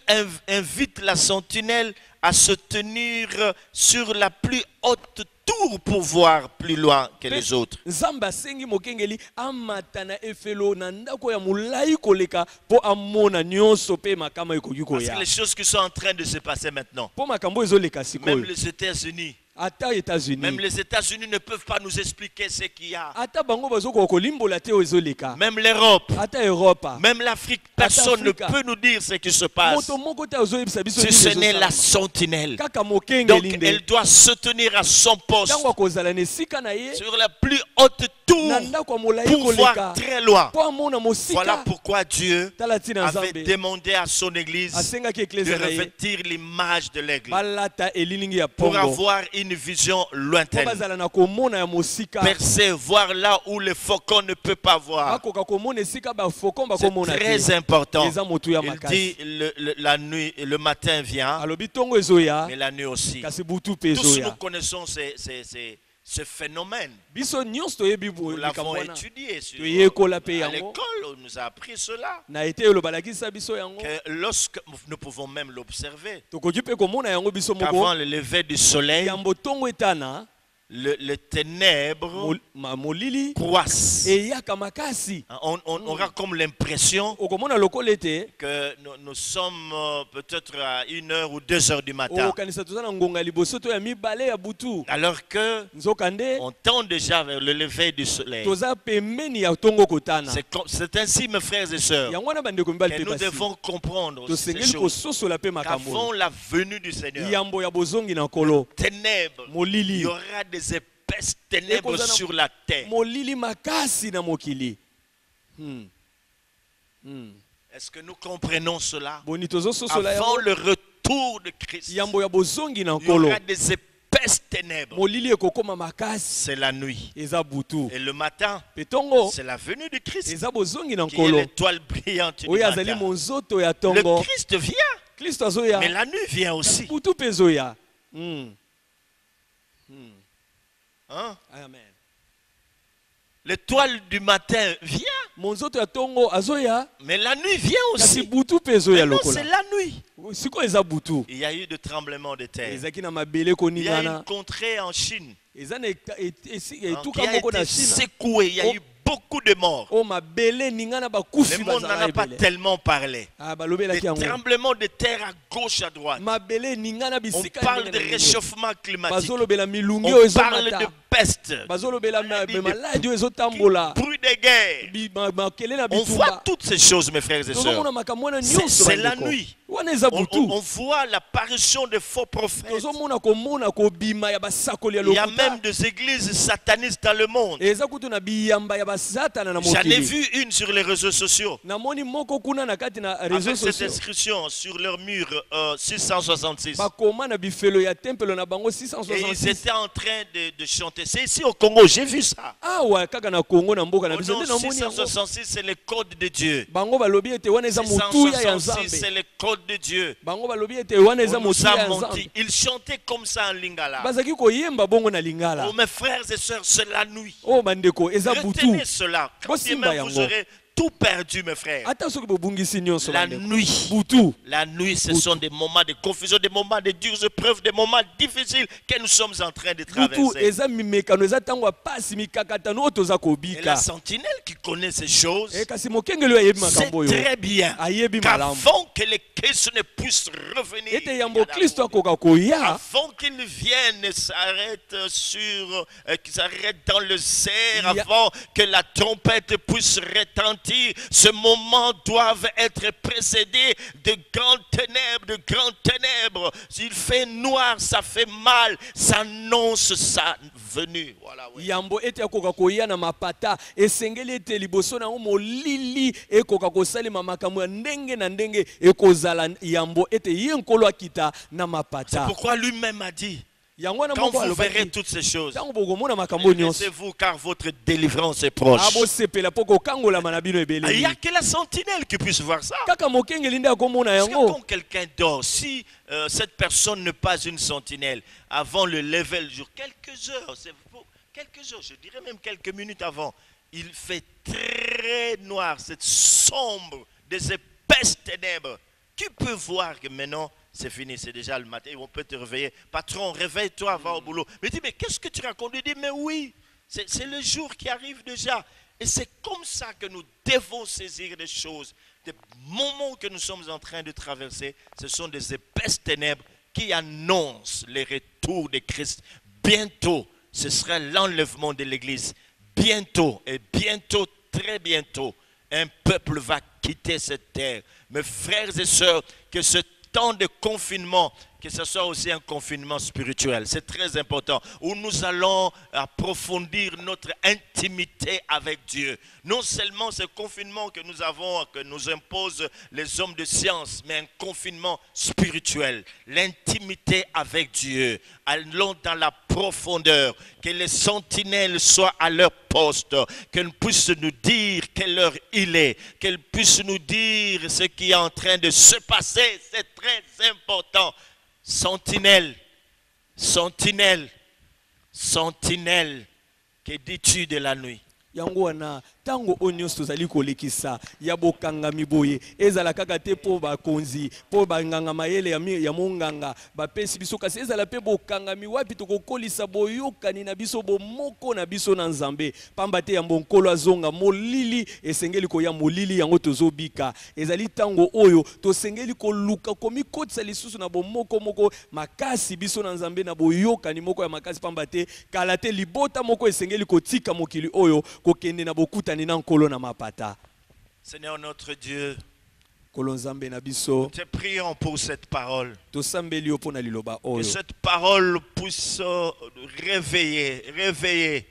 invite la sentinelle à se tenir sur la plus haute tour pour voir plus loin que les autres. Nzambe asengi mokengeli amata na efelo na ndako ya molai koleka po amona nyonso pe makama ekoki Parce que koya. les choses qui sont en train de se passer maintenant, Po makambo ezoleka même sikoyo. les États-Unis, Ata États-Unis. même les États-Unis ne peuvent pas nous expliquer ce qu'il y a. Ata bango bazoko kolimbola te ezoleka. Même l'Europe, Ata Europe. même l'Afrique, personne ne Africa. peut nous dire ce qui se passe. Moto moko te azoyebisa biso Si nini ce n'est la ezosalama. sentinelle. Kaka Donc mokengeli elle nde. doit se tenir à son poste, Tango akozala na esika na ye sur la plus haute tour, na ndako ya molai pour voir koleka. très loin. Po amona Voilà mosika. pourquoi Dieu Tala tina avait Nzambe. demandé à son église Asengaki de eklezia na ye. revêtir l'image de l'aigle Balata elilingi ya pour pongo. avoir une vision Po lointaine. bazala na komona ya mosika. Percer, voir là où le faucon ne peut pas voir. Bakoka komona esika bafokon C'est bakomona te. très important. Eza motu ya Il makasi. dit la nuit, le matin vient, Alobi tongo ezoya. mais la nuit aussi. Kasi butu pe Tous nous ezoya. connaissons ce phénomène. Biso nyonso toyebi Nous l'avons likambo wana. étudié Toyekola pe à yango. l'école, on nous a appris cela. Na ete elo balakisa biso yango. Que lorsque nous pouvons même l'observer, Tokoki pe komona yango biso qu'avant moko. le lever du soleil, Yambo tongo etana. les ténèbres molili croissent. eyaka makasi. On aura comme l'impression Okomona lokola ete que nous sommes peut-être à 1h ou 2h du matin. okanisa toza na ngonga liboso to ya mibale ya butu. Alors que Nzokande on tend déjà vers le lever du soleil. toza pembeni ya tongo kotana. C'est ainsi, mes frères et sœurs, Yango wana bandeko mibali que pe nous pasi. devons comprendre ces Tosengeli choses. kososola pe makambo. Qu'avant la venue du Seigneur, Yambo ya bozongi na nkolo. ténèbres, il Molili. y aura des épaisses ténèbres sur la terre. Molili makasi na mokili. Est-ce que nous comprenons cela? Boni tozo sosola Avant yango. le retour de Christ, Yambo ya bozongi na il y nkolo. aura des épaisses ténèbres. Molili ekokoma makasi. C'est la nuit. Eza butu. Et le matin, Petongo c'est la venue de Christ eza bozongi na qui est nkolo. l'étoile brillante du Oyo azali matin. monzoto ya Le tongo. Christ vient, Kristo azoya. mais la nuit vient aussi. Butu pe zoya. Hein? Amen. L'étoile du matin vient, Monzoto ya tongo azoya. mais la nuit vient Kasi aussi. butu pe zoya Maintenant, c'est lokola. la nuit. Siko eza butu. Il y a eu de tremblements de terre. Ezaki na mabele Il y a koningana. une contrée en Chine Eza na hein, etuka qui a moko na été Chine. secouée. Il y a eu beaucoup de morts. O mabele ningana Le bakufi monde n'en a bazala pas ebele. tellement parlé. Ah Des balobelaki yango. tremblements de terre à gauche, à droite. Mabele ningana On bisika. parle de ndenge na ndenge. réchauffement climatique. Bazolobela milungi oyo On parle de ezomata. peste. Bazolobela Maladie de- maladi oyo ezotambola. Bruit de guerre. Makele na On voit bitumba. toutes ces choses, mes frères et sœurs. Tozomona makambo wana nyonso C'est la bandeko. nuit. Wana eza butu. On voit l'apparition de faux prophètes. Tozomona komona kobima ya basakoli ya Il y a lokuta. même des églises satanistes dans le monde. Eza kutu na biyamba ya basatana na J'en ai mokili. vu une sur les réseaux sociaux. Namoni moko kuna na kati na réseaux Avec cette sociaux. inscription sur leur mur 666. Bakoma na bifelo ya tempelo na bango Et ils 666. étaient en train de chanter. C'est ici au Congo, j'ai vu ça. Awa kaka na Congo na mboka na Au biso nom nde namoni yango. 666, c'est le code de Dieu. Bango balobi ete wana eza motuya ya 666, c'est Nzambe. le code de Dieu. Bango balobi ete wana eza On nous motuya a ya menti. Nzambe. Ils chantaient comme ça en lingala. Bazaki koyemba bongo na lingala. Oh mes frères et sœurs, c'est la nuit. Oh bandeko eza butu. Retenez cela. Quand Bosimba bien même vous yango. aurez tout perdu, mes frères. Ata soki bobungisi nyonso La bandeko. nuit. Butu. La nuit, ce sont des moments de confusion, des moments de dures épreuves, des moments difficiles que nous sommes en train de Butu traverser. eza mimekano eza ntango ya pasi mikakatano oyo toza Et la kobika. sentinelle qui connaît ces choses, Kasi mokengeli oyo ayebi c'est makambo oyo. très bien Ayebi malamu. qu'avant que les Christ ne puissent revenir, Ete yambo Kristo akoka koya. avant qu'ils viennent et s'arrêtent qu'ils s'arrêtent dans le cerf, Ya- avant que la trompette puisse retentir, ce moment doivent être précédés de grandes ténèbres. S'il fait noir, ça fait mal, ça annonce sa venue. Voilà, oui. Yambo ete akoka koya na mapata esengeli ete liboso na molili ekoka kosalema makambo ya ndenge na ndenge ekozala yambo ete ye nkolo akita na C'est mapata. pourquoi lui-même a dit, Yango wana quand moko vous verrez alobaki toutes ces choses, ntango bokomona makambo nyonso laissez-vous car votre délivrance est proche. abosepela mpo kokangolama na bino Il n'y a ebeleli que la sentinelle qui puisse voir ça. kaka mokengeli nde akomona Parce que yango. quand quelqu'un dort, si cette personne n'est pas une sentinelle, avant le lever du jour, quelques heures, je dirais même quelques minutes avant, il fait très noir, c'est sombre, des épaisses ténèbres. Qui peut voir que maintenant, c'est fini, c'est déjà le matin, on peut te réveiller. Patron, réveille-toi, va au boulot. Mais dis, mais qu'est-ce que tu racontes? Il dit, mais oui, c'est le jour qui arrive déjà. Et c'est comme ça que nous devons saisir des choses. Des moments que nous sommes en train de traverser, ce sont des épaisses ténèbres qui annoncent le retour de Christ. Bientôt, ce sera l'enlèvement de l'Église. Bientôt, et bientôt, très bientôt, un peuple va quitter cette terre. Mes frères et sœurs, que ce temps de confinement, que ce soit aussi un confinement spirituel, c'est très important, où nous allons approfondir notre intimité avec Dieu. Non seulement ce confinement que nous avons, que nous imposent les hommes de science, mais un confinement spirituel, l'intimité avec Dieu. Allons dans la profondeur, que les sentinelles soient à leur poste, qu'elles puissent nous dire quelle heure il est, qu'elles puissent nous dire ce qui est en train de se passer. C'est très important. Sentinelle, sentinelle, sentinelle, que dis-tu de la nuit? Yango wana tango onions tozali kolekisa ya bokangami boye ezala kaka te po bakonzi po banganga mayele ya monganga bapesi biso kasi ezala pe bokangami wapi tokokolisa boyokani na biso bomoko na biso na Nzambe pamba te ya mbonkolo azonga molili esengeli koya molili yango tozobika ezali tango oyo tosengeli koluka komikotisa lisusu na bomoko moko makasi biso na Nzambe na boyokani moko ya makasi pamba te kala te libota moko esengeli kotika mokili oyo kokende na bokutani na nkolo na mapata. Seigneur notre Dieu, nous te prions pour cette parole. Que cette parole puisse réveiller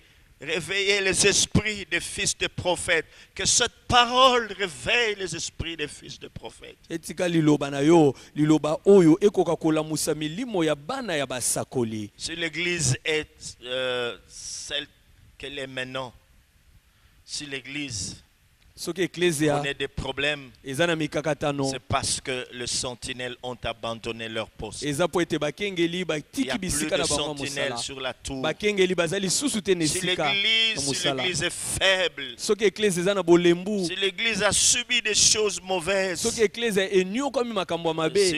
les esprits des fils de prophètes. Que cette parole réveille les esprits des fils de prophètes. Si l'église est celle qu'elle est maintenant, si l'église on a des problèmes, c'est parce que les sentinelles ont abandonné leur poste. Il n'y a plus de sentinelles sur la tour. Si l'église est faible, si l'église a subi des choses mauvaises, si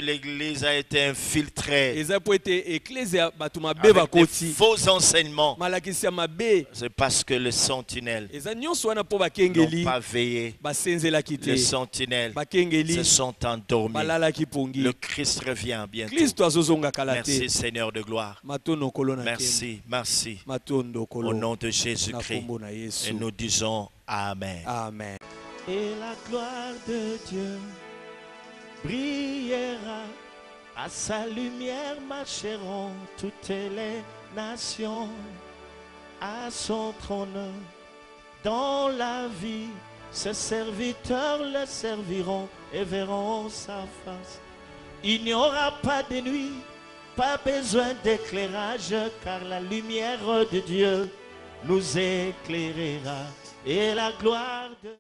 l'église a été infiltrée avec des faux enseignements, c'est parce que les sentinelles n'ont pas veillé. Les sentinelles se sont endormis. Le Christ revient bientôt. Merci Seigneur de gloire. Merci, merci. Au nom de Jésus-Christ. Et nous disons Amen. Amen. Et la gloire de Dieu brillera, à sa lumière marcheront toutes les nations, à son trône dans la vie. Ses serviteurs le serviront et verront sa face. Il n'y aura pas de nuit, pas besoin d'éclairage, car la lumière de Dieu nous éclairera. Et la gloire de